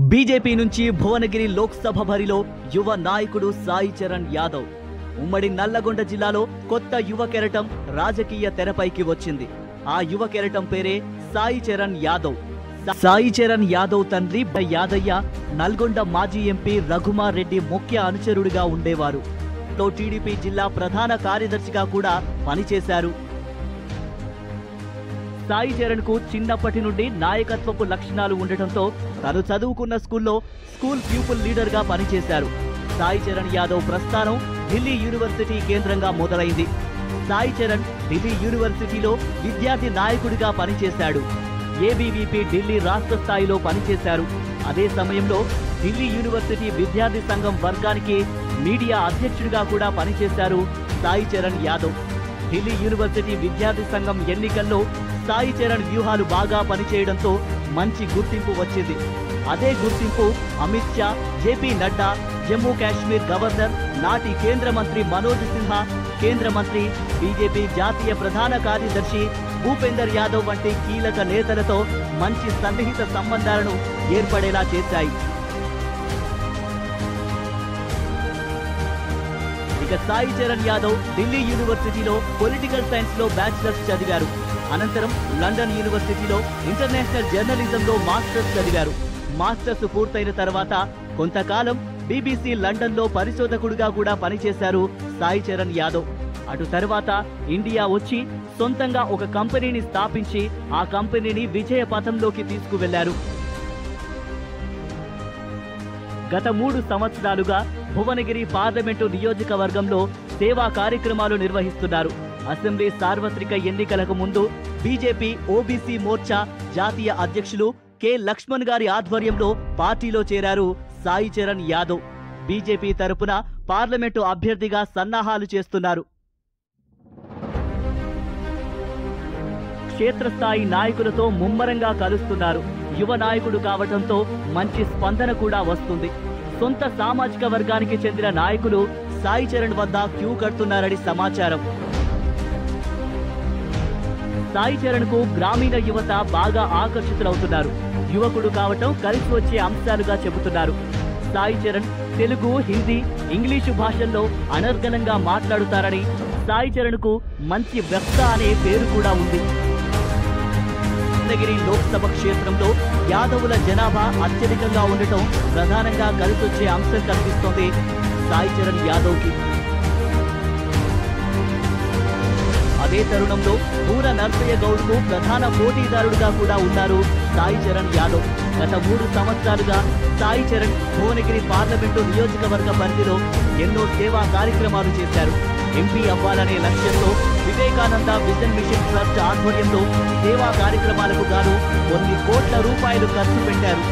BJP నుంచి భువనగిరి లోక్సభ బరిలో యువ నాయకుడు సాయి చరణ్ యాదవ్. ఉమ్మడి నల్లగొండ జిల్లాలో కొత్త యువ కెరటం రాజకీయ తెరపైకి వచ్చింది. ఆ యువ కెరటం పేరే సాయి చరణ్ యాదవ్. సాయి చరణ్ యాదవ్ తండ్రి యాదయ్య నల్గొండ మాజీ ఎంపీ రఘుమార్ రెడ్డి ముఖ్య అనుచరుడిగా ఉండేవారు. టీడీపీ జిల్లా ప్రధాన కార్యదర్శిగా కూడా పనిచేశారు. సాయి చరణ్ కు చిన్నప్పటి నుండి నాయకత్వపు లక్షణాలు ఉండటంతో తను చదువుకున్న స్కూల్లో స్కూల్ ప్యూపుల్ లీడర్ గా పనిచేశారు. సాయి చరణ్ యాదవ్ ప్రస్థానం ఢిల్లీ యూనివర్సిటీ కేంద్రంగా మొదలైంది. సాయి చరణ్ ఢిల్లీ యూనివర్సిటీలో విద్యార్థి నాయకుడిగా పనిచేశాడు. ఏబీవీపీ ఢిల్లీ రాష్ట్ర స్థాయిలో పనిచేశారు. అదే సమయంలో ఢిల్లీ యూనివర్సిటీ విద్యార్థి సంఘం వర్గానికి మీడియా అధ్యక్షుడిగా కూడా పనిచేశారు సాయి చరణ్ యాదవ్. ఢిల్లీ యూనివర్సిటీ విద్యార్థి సంఘం ఎన్నికల్లో సాయి చరణ్ వ్యూహాలు బాగా పనిచేయడంతో మంచి గుర్తింపు వచ్చింది. అదే గుర్తింపు అమిత్ షా, జేపీ నడ్డా, జమ్మూ కాశ్మీర్ గవర్నర్, నాటి కేంద్ర మంత్రి మనోజ్ సిన్హా, కేంద్ర మంత్రి, బీజేపీ జాతీయ ప్రధాన కార్యదర్శి భూపేందర్ యాదవ్ వంటి కీలక నేతలతో మంచి సన్నిహిత సంబంధాలను ఏర్పడేలా చేశాయి. ఇక సాయి చరణ్ యాదవ్ ఢిల్లీ యూనివర్సిటీలో పొలిటికల్ సైన్స్ లో బ్యాచిలర్స్ చదివారు. అనంతరం లండన్ యూనివర్సిటీలో ఇంటర్నేషనల్ జర్నలిజంలో మాస్టర్స్ చదివారు. మాస్టర్స్ పూర్తయిన తర్వాత కొంతకాలం బీబీసీ లండన్ లో పరిశోధకుడిగా కూడా పనిచేశారు సాయి చరణ్ యాదవ్. అటు తర్వాత ఇండియా వచ్చి సొంతంగా ఒక కంపెనీని స్థాపించి ఆ కంపెనీని విజయ పథంలోకి తీసుకువెళ్లారు. గత 3 సంవత్సరాలుగా భువనగిరి పార్లమెంటు నియోజకవర్గంలో సేవా కార్యక్రమాలు నిర్వహిస్తున్నారు. అసెంబ్లీ సార్వత్రిక ఎన్నికలకు ముందు బీజేపీ ఓబీసీ మోర్చా జాతీయ అధ్యక్షులు కె లక్ష్మణ్ గారి ఆధ్వర్యంలో పార్టీలో చేరారు సాయి చరణ్ యాదవ్. బీజేపీ తరపున పార్లమెంటు అభ్యర్థిగా సన్నాహాలు చేస్తున్నారు. క్షేత్రస్థాయి నాయకులతో ముమ్మరంగా కలుస్తున్నారు. యువ నాయకుడు కావడంతో మంచి స్పందన కూడా వస్తుంది. సొంత సామాజిక వర్గానికి చెందిన నాయకులు సాయి చరణ్ వద్ద క్యూ కడుతున్నారని సమాచారం. సాయి చరణ్ కు గ్రామీణ యువత బాగా ఆకర్షితులవుతున్నారు. యువకుడు కావటం కలిసి వచ్చే అంశాలుగా చెబుతున్నారు. సాయి చరణ్ తెలుగు, హిందీ, ఇంగ్లీషు భాషల్లో అనర్గళంగా మాట్లాడుతారని, సాయి చరణ్ కు మంచి వక్త అనే పేరు కూడా ఉంది. భువనగిరి లోక్సభ క్షేత్రంలో యాదవుల జనాభా అత్యధికంగా ఉండటం ప్రధానంగా కలిసొచ్చే అంశం కనిపిస్తోంది సాయి చరణ్ యాదవ్ కి. అదే తరుణంలో పూర నర్సయ్య గౌడ్ కు ప్రధాన పోటీదారుడుగా కూడా ఉన్నారు సాయి చరణ్ యాదవ్. గత 3 సంవత్సరాలుగా సాయి చరణ్ భువనగిరి పార్లమెంటు నియోజకవర్గ పరిధిలో ఎన్నో సేవా కార్యక్రమాలు చేశారు. ఎంపీ అవ్వాలనే లక్ష్యంతో వివేకానంద విజన్ మిషన్ ట్రస్ట్ ఆధ్వర్యంలో సేవా కార్యక్రమాలకు గాను కొన్ని కోట్ల రూపాయలు ఖర్చు పెట్టారు.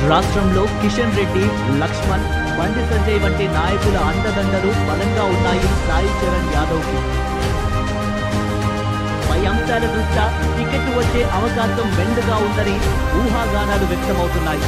రాష్ట్రంలో కిషన్ రెడ్డి, లక్ష్మణ్, బండి సంజయ్ వంటి నాయకుల అండదండలు బలంగా ఉన్నాయి సాయి చరణ్ యాదవ్ కి. పై అంశాల దృష్ట్యా టికెట్ వచ్చే అవకాశం మెండుగా ఉందని ఊహాగానాలు వ్యక్తమవుతున్నాయి.